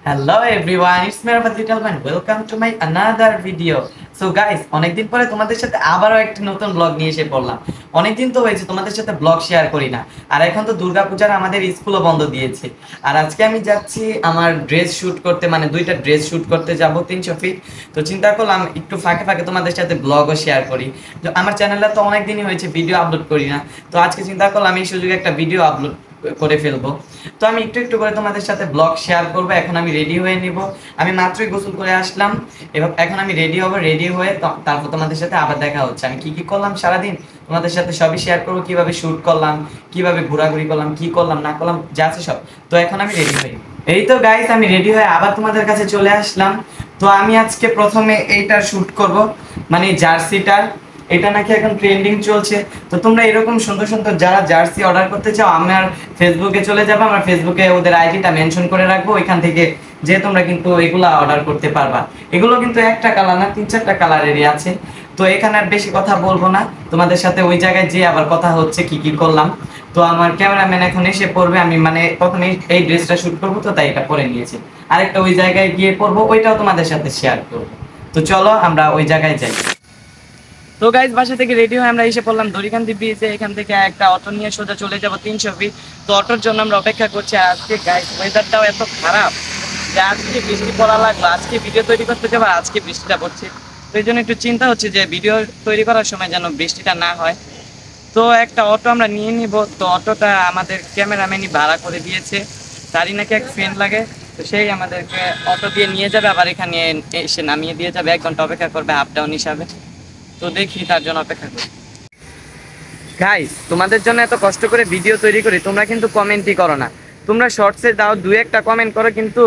Hello everyone, it's me Arfat Little Man. Welcome to my another video. So guys, অনেকদিন পরে তোমাদের সাথে আবারও একটা নতুন ব্লগ নিয়ে এসে পড়লাম। অনেকদিন তো হয়েছে তোমাদের সাথে ব্লগ শেয়ার করি না। আর এখন তো দুর্গাপূজার আমাদের স্কুলও বন্ধ দিয়েছে। আর আজকে আমি যাচ্ছি আমার ড্রেস শুট করতে, মানে দুইটা ড্রেস শুট করতে যাব 300 ফিট। তো চিন্তা করলাম একটু ফাঁকে ফাঁকে তোমাদের সাথে ব্লগও শেয়ার করি। তো আমার চ্যানেলে তো অনেক দিনই হয়েছে ভিডিও আপলোড করি না। তো আজকে চিন্তা করলাম এই সুযোগে একটা ভিডিও আপলোড করে ফেলবো। তো আমি একটু একটু করে তোমাদের সাথে ব্লগ শেয়ার করব। এখন আমি রেডি হয়ে নিব। আমি মাত্রই গোসল করে আসলাম। এবার এখন আমি রেডি হব, রেডি হয়ে তারপর তোমাদের সাথে আবার দেখা হচ্ছে। আমি কি কি করলাম সারাদিন তোমাদের সাথে সবই শেয়ার করবো, কিভাবে শুট করলাম, কিভাবে ঘোরাঘুরি করলাম, কি করলাম না করলাম, যা আছে সব। তো এখন আমি রেডি হই। এই তো গাইস, আমি রেডি হয়ে আবার তোমাদের কাছে চলে আসলাম। তো আমি আজকে প্রথমে এইটার শুট করব, মানে জার্সিটার। এটা নাকি এখন ট্রেন্ডিং চলছে। তো তোমরা এরকম সুন্দর সুন্দর যারা জার্সি অর্ডার করতে চাও, আমার ফেসবুকে চলে যাবে। আমার ফেসবুকে ওদের আইডিটা মেনশন করে রাখবো, ওইখান থেকে যে তোমরা কিন্তু এগুলা অর্ডার করতে পারবা। এগুলো কিন্তু একটা কালার না, 3-4টা কালারেরই আছে। তো এখানে আর বেশি কথা বলবো না, তোমাদের সাথে ওই জায়গায় যে আবার কথা হচ্ছে কি কি করলাম। তো আমার ক্যামেরাম্যান এখন এসে পড়বে। আমি মানে প্রথমে এই ড্রেসটা শুট করবো, তো তাই এটা পরে নিয়েছি। আরেকটা ওই জায়গায় গিয়ে পরবো, ওইটাও তোমাদের সাথে শেয়ার করবো। তো চলো আমরা ওই জায়গায় যাই। তো গাইজ, বাসা থেকে রেডি হয়ে আমরা এসে পড়লাম দড়িকান্দি ব্রিজে। এখান থেকে একটা অটো নিয়ে সোজা চলে যাব 300 ফিট। তো অটোর জন্য আমরা অপেক্ষা করছি। আর আজকে গাইজ ওয়েদারটাও এত খারাপ যে আজকে বৃষ্টি পড়া লাগলো। আজকে ভিডিও তৈরি করতে যাবো, আজকে বৃষ্টিটা পড়ছে। তো এই জন্য একটু চিন্তা হচ্ছে যে ভিডিও তৈরি করার সময় যেন বৃষ্টিটা না হয়। তো একটা অটো আমরা নিয়ে নিব। তো অটোটা আমাদের ক্যামেরাম্যানই ভাড়া করে দিয়েছে, তারই নাকি এক ফ্রেন্ড লাগে। তো সেই আমাদেরকে অটো দিয়ে নিয়ে যাবে, আবার এখানে এসে নামিয়ে দিয়ে যাবে। 1 ঘন্টা অপেক্ষা করবে আপ ডাউন হিসাবে। তো দেখি, তার জন্য অপেক্ষা করি। গাইস, তোমাদের জন্য এত কষ্ট করে ভিডিও তৈরি করি, তোমরা কিন্তু কমেন্টই করো না। তোমরা শর্টসে দাও 2-1টা কমেন্ট করো, কিন্তু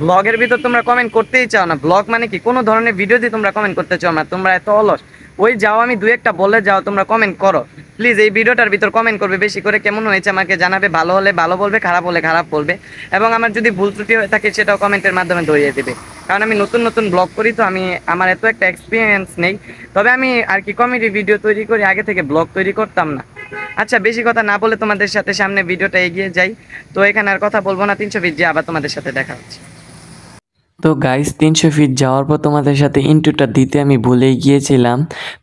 ব্লগের ভিতর তোমরা কমেন্ট করতেই চাও না। ব্লগ মানে কি, কোনো ধরনের ভিডিও দিয়ে তোমরা কমেন্ট করতে চাও না। তোমরা এত অলস। ওই যাও, আমি 2-1টা বলে যাও, তোমরা কমেন্ট করো। প্লিজ এই ভিডিওটার ভিতর কমেন্ট করবে বেশি করে, কেমন হয়েছে আমাকে জানাবে। ভালো হলে ভালো বলবে, খারাপ হলে খারাপ বলবে। এবং আমার যদি ভুল ত্রুটি হয়ে থাকে সেটাও কমেন্টের মাধ্যমে ধরিয়ে দেবে। কারণ আমি নতুন নতুন ব্লগ করি, তো আমার এত একটা এক্সপিরিয়েন্স নেই। তবে আমি আর কি কমেডি ভিডিও তৈরি করি, আগে থেকে ব্লগ তৈরি করতাম না। আচ্ছা, বেশি কথা না বলে তোমাদের সাথে সামনে ভিডিওটা এগিয়ে যাই। তো এখানে আর কথা বলবো না, 300 ফিট যে আবার তোমাদের সাথে দেখা হচ্ছে। তো গাইস, 300 ফিট যাওয়ার পর তোমাদের সাথে ইন্ট্রোটা দিতে আমি ভুলেই গিয়েছিলাম।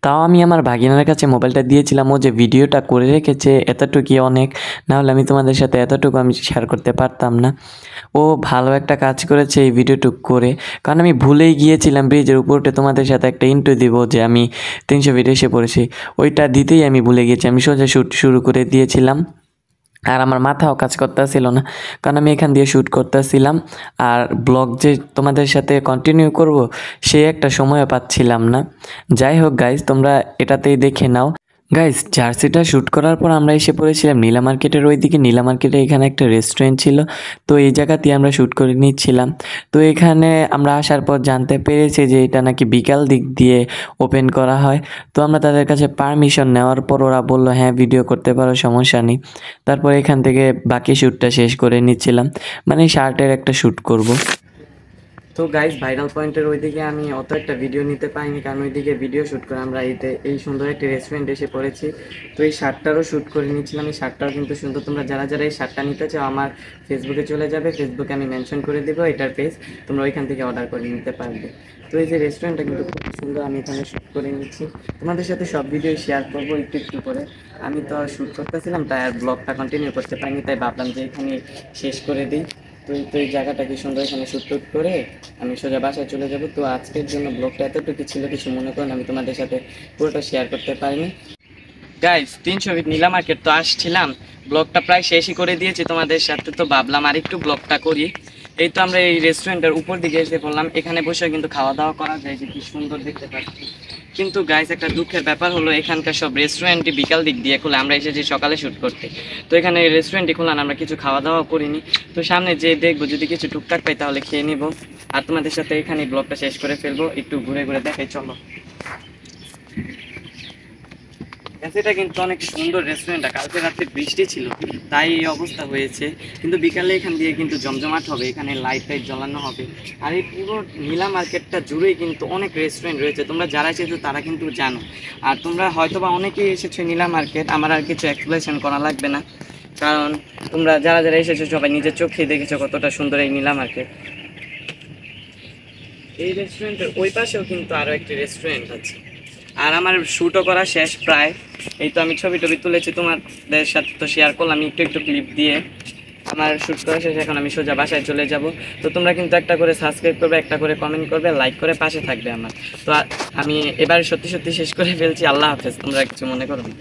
তাও আমি আমার ভাগিনার কাছে মোবাইলটা দিয়েছিলাম। ও যে ভিডিওটা করে রেখেছে এতটুকুই অনেক, না হলে আমি তোমাদের সাথে এতটুকু আমি শেয়ার করতে পারতাম না। ও ভালো একটা কাজ করেছে এই ভিডিওটুক করে, কারণ আমি ভুলেই গিয়েছিলাম ব্রিজের উপর উঠে তোমাদের সাথে একটা ইন্ট্রো দিব যে আমি 300 ফিট এসে পড়েছি। ওইটা দিতেই আমি ভুলে গেছি, আমি সোজা শ্যুট শুরু করে দিয়েছিলাম। আর আমার মাথাও কাজ করতেছিল না, কারণ আমি এখান দিয়ে শ্যুট করতেছিলাম। আর ব্লগ যে তোমাদের সাথে কন্টিনিউ করব, সে একটা সময়ও পাচ্ছিলাম না। যাই হোক গাইজ, তোমরা এটাতেই দেখে নাও। গাইজ, জার্সিটা শ্যুট করার পর আমরা এসে পড়েছিলাম নীলা মার্কেটের ওইদিকে। নীলা মার্কেটে এখানে একটা রেস্টুরেন্ট ছিল, তো এই জায়গাতেই আমরা শ্যুট করে নিচ্ছিলাম। তো এখানে আমরা আসার পর জানতে পেরেছি যে এটা নাকি বিকাল দিক দিয়ে ওপেন করা হয়। তো আমরা তাদের কাছে পারমিশন নেওয়ার পর ওরা বললো হ্যাঁ ভিডিও করতে পারো, সমস্যা নেই। তারপর এখান থেকে বাকি শ্যুটটা শেষ করে নিচ্ছিলাম, মানে শার্টের একটা শ্যুট করব। তো গাইস, ভাইরাল পয়েন্টের ওইদিকে আমি অত একটা ভিডিও নিতে পারিনি, কারণ ওইদিকে ভিডিও শ্যুট করে আমরা এই সুন্দর একটা রেস্টুরেন্টে এসে পড়েছি। তো এই শার্টটারও শ্যুট করে নিচ্ছিলাম। এই শার্টটাও কিন্তু সুন্দর। তোমরা যারা যারা এই শার্টটা নিতে চাও, আমার ফেসবুকে চলে যাবে। ফেসবুকে আমি মেনশন করে দেবো এটার পেজ, তোমরা ওইখান থেকে অর্ডার করে নিতে পারবে। তো এই যে রেস্টুরেন্টটা কিন্তু খুব সুন্দর, আমি এখানে শ্যুট করে নিচ্ছি। তোমাদের সাথে সব ভিডিও শেয়ার করবো একটু একটু করে। আমি তো শ্যুট করতেছিলাম, তাই আর ব্লগটা কন্টিনিউ করতে পারিনি, তাই ভাবলাম যে এখানে শেষ করে দিই। তো এই জায়গাটা কি সুন্দর, এখানে শ্যুট টুট করে আমি সোজা বাসায় চলে যাব। তো আজকের জন্য ব্লগটা এতটুকু ছিল, কিছু মনে করেন আমি তোমাদের সাথে পুরোটা শেয়ার করতে পারিনি। গাইস, 300 ফিট নীলা মার্কেট তো আসছিলাম, ব্লগটা প্রায় শেষই করে দিয়েছি তোমাদের সাথে। তো ভাবলাম আর একটু ব্লগটা করি। এই তো আমরা এই রেস্টুরেন্টের উপর দিকে এসে পড়লাম। এখানে বসে কিন্তু খাওয়া দাওয়া করা যায়, যে কি সুন্দর দেখতে পাচ্ছি। কিন্তু গাইস, একটা দুঃখের ব্যাপার হলো এখানকার সব রেস্টুরেন্টই বিকাল দিক দিয়ে খোলা, আমরা এসেছি সকালে শ্যুট করতে। তো এখানে রেস্টুরেন্টই খোলা না, আমরা কিছু খাওয়া দাওয়া করিনি। তো সামনে যে দেখবো, যদি কিছু টুকটাক পাই তাহলে খেয়ে নিব। আর তোমাদের সাথে এখানে ব্লগটা শেষ করে ফেলবো। একটু ঘুরে ঘুরে দেখাই, চলো। এটা কিন্তু অনেক সুন্দর রেস্টুরেন্টটা। কালকে রাতে বৃষ্টি ছিল, তাই এই অবস্থা হয়েছে। কিন্তু বিকালে এখান দিয়ে কিন্তু জমজমাট হবে, এখানে লাইট টাইট জ্বালানো হবে। আর এই পুরো নীলা মার্কেটটা জুড়েই কিন্তু অনেক রেস্টুরেন্ট রয়েছে। তোমরা যারা এসেছো তারা কিন্তু জানো। আর তোমরা হয়তোবা অনেকেই এসেছো নীলা মার্কেট, আমার আর কিছু এক্সপ্লেনেশন করা লাগবে না, কারণ তোমরা যারা যারা এসেছো সবাই নিজের চোখেই দেখেছো কতটা সুন্দর এই নীলা মার্কেট। এই রেস্টুরেন্টের ওই পাশেও কিন্তু আরো একটি রেস্টুরেন্ট আছে। আর আমার শ্যুটও করা শেষ প্রায়। এই তো আমি ছবি টবি তুলেছি, তোমাদের সাথে তো শেয়ার করলাম একটু একটু ক্লিপ দিয়ে। আমার শ্যুট করা শেষ, এখন আমি সোজা বাসায় চলে যাব। তো তোমরা কিন্তু একটা করে সাবস্ক্রাইব করবে, একটা করে কমেন্ট করবে, লাইক করে পাশে থাকবে আমার। তো আমি এবার সত্যি সত্যি শেষ করে ফেলছি। আল্লাহ হাফেজ, তোমরা কিছু মনে করো না।